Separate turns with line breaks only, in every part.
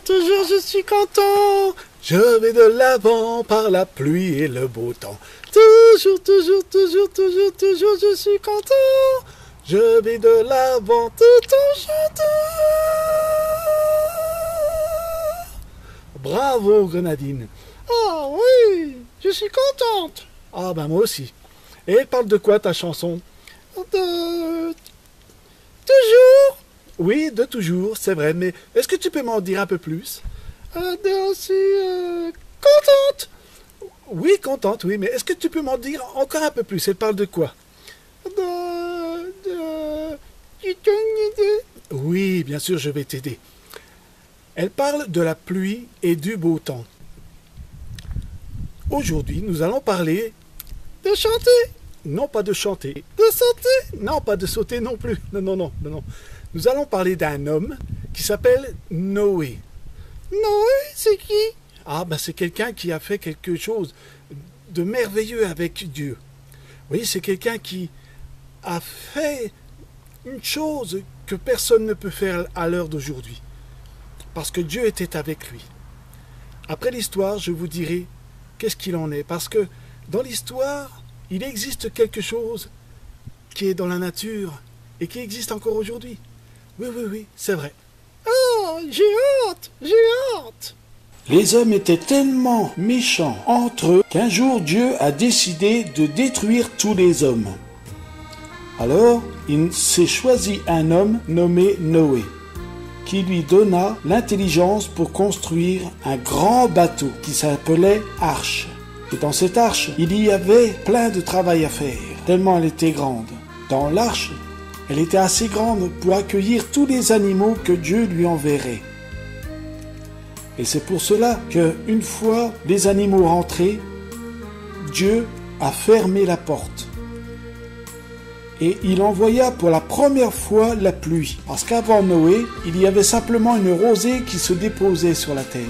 toujours, je suis content. Je vais de l'avant par la pluie et le beau temps. Toujours, je suis content. Je vais de l'avant tout en chantant. Bravo, Grenadine. Ah oui, je suis contente. Ah ben moi aussi. Et elle parle de quoi ta chanson? De... Toujours. Oui, de toujours, c'est vrai, mais est-ce que tu peux m'en dire un peu plus? Contente. Oui, contente, oui, mais est-ce que tu peux m'en dire encore un peu plus? Elle parle de quoi? Oui, bien sûr, je vais t'aider. Elle parle de la pluie et du beau temps. Aujourd'hui, nous allons parler de chanter. Non, pas de chanter. De sauter. Non, pas de sauter non plus. Non. Nous allons parler d'un homme qui s'appelle Noé. Noé, c'est qui? Ah, ben c'est quelqu'un qui a fait quelque chose de merveilleux avec Dieu. Oui, c'est quelqu'un qui a fait une chose que personne ne peut faire à l'heure d'aujourd'hui. Parce que Dieu était avec lui. Après l'histoire, je vous dirai qu'est-ce qu'il en est. Parce que dans l'histoire, il existe quelque chose qui est dans la nature et qui existe encore aujourd'hui. Oui, c'est vrai. Oh, j'ai hâte.
Les hommes étaient tellement méchants entre eux qu'un jour Dieu a décidé de détruire tous les hommes. Alors, il s'est choisi un homme nommé Noé, qui lui donna l'intelligence pour construire un grand bateau qui s'appelait Arche. Et dans cette arche, il y avait plein de travail à faire, tellement elle était grande. Dans l'arche, elle était assez grande pour accueillir tous les animaux que Dieu lui enverrait. Et c'est pour cela qu'une fois les animaux rentrés, Dieu a fermé la porte. Et il envoya pour la première fois la pluie. Parce qu'avant Noé, il y avait simplement une rosée qui se déposait sur la terre.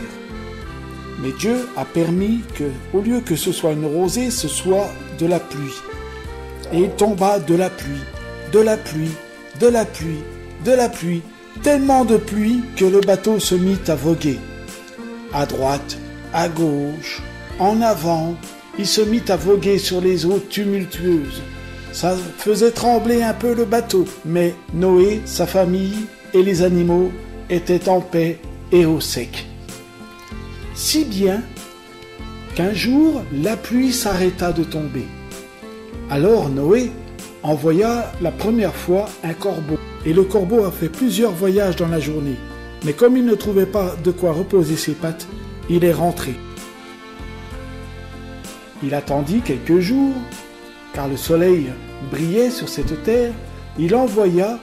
Mais Dieu a permis que, au lieu que ce soit une rosée, ce soit de la pluie. Et il tomba de la pluie, tellement de pluie que le bateau se mit à voguer. À droite, à gauche, en avant, il se mit à voguer sur les eaux tumultueuses. Ça faisait trembler un peu le bateau, mais Noé, sa famille et les animaux étaient en paix et au sec. Si bien qu'un jour, la pluie s'arrêta de tomber. Alors Noé envoya la première fois un corbeau. Et le corbeau a fait plusieurs voyages dans la journée. Mais comme il ne trouvait pas de quoi reposer ses pattes, il est rentré. Il attendit quelques jours, car le soleil brillait sur cette terre. Il envoya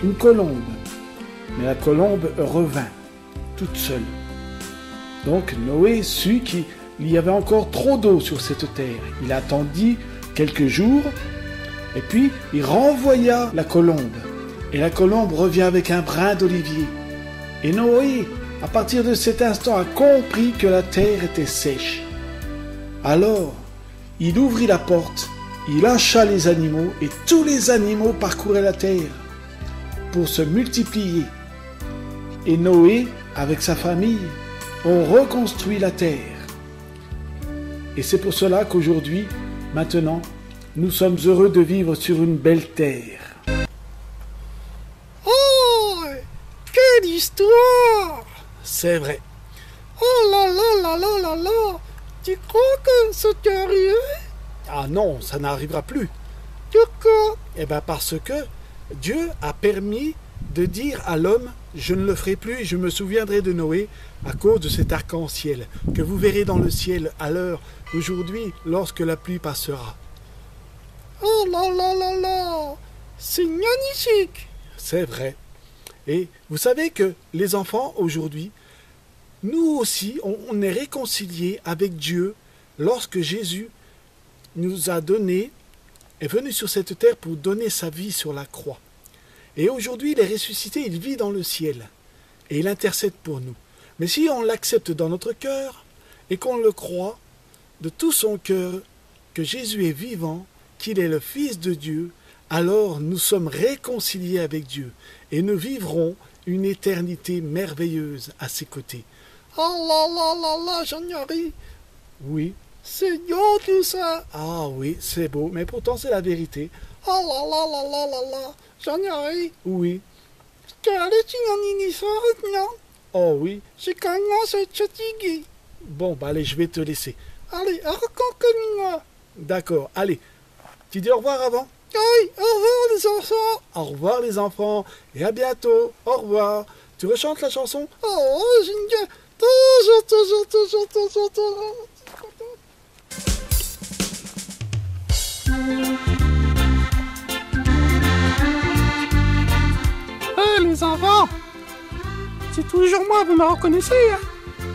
une colombe. Mais la colombe revint, toute seule. Donc Noé sut qu'il y avait encore trop d'eau sur cette terre. Il attendit quelques jours, et puis il renvoya la colombe. Et la colombe revient avec un brin d'olivier. Et Noé, à partir de cet instant, a compris que la terre était sèche. Alors, il ouvrit la porte, il lâcha les animaux, et tous les animaux parcouraient la terre pour se multiplier. Et Noé, avec sa famille, ont reconstruit la terre. Et c'est pour cela qu'aujourd'hui, maintenant, nous sommes heureux de vivre sur une belle terre.
Quelle histoire! C'est vrai. Oh là! Tu crois que ça t'est arrivé? Ah non, ça n'arrivera plus. Pourquoi? Eh bien parce que Dieu a permis de dire à l'homme, je ne le ferai plus et je me souviendrai de Noé à cause de cet arc-en-ciel que vous verrez dans le ciel à l'heure d'aujourd'hui lorsque la pluie passera. Oh là! C'est magnifique! C'est vrai. Et vous savez que les enfants, aujourd'hui, nous aussi, on est réconciliés avec Dieu lorsque Jésus nous a donné, est venu sur cette terre pour donner sa vie sur la croix. Et aujourd'hui, il est ressuscité, il vit dans le ciel. Et il intercède pour nous. Mais si on l'accepte dans notre cœur et qu'on le croit de tout son cœur, que Jésus est vivant, qu'il est le Fils de Dieu, alors nous sommes réconciliés avec Dieu et nous vivrons une éternité merveilleuse à ses côtés. Oh là là là là, Jean-Marie. Oui. C'est beau tout ça. Ah oui, c'est beau, mais pourtant c'est la vérité. Oh là là là là là là, Jean-Marie. Oui. Oh oui. Je commence à être fatigué. Bon, bah allez, je vais te laisser. Allez, raconte-moi. D'accord, allez. Tu dis au revoir avant? Oui, au revoir les enfants. Au revoir les enfants. Et à bientôt. Au revoir. Tu rechantes la chanson? Oh, j'aime toujours. Hey les enfants, c'est toujours moi, vous me reconnaissez, hein?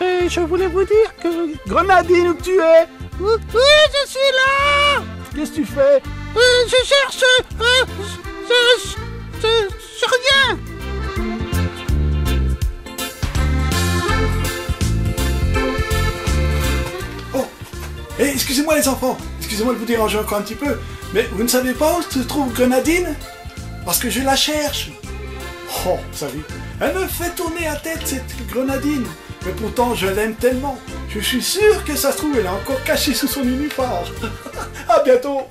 Et je voulais vous dire que... Grenadine, où tu es? Oui, je suis là. Qu'est-ce que tu fais? Je cherche... je reviens. Oh, excusez-moi les enfants, excusez-moi de vous déranger encore un petit peu, mais vous ne savez pas où se trouve Grenadine? Parce que je la cherche. Oh, vous savez, elle me fait tourner la tête cette Grenadine. Mais pourtant, je l'aime tellement. Je suis sûr que ça se trouve, elle est encore cachée sous son uniforme. À bientôt.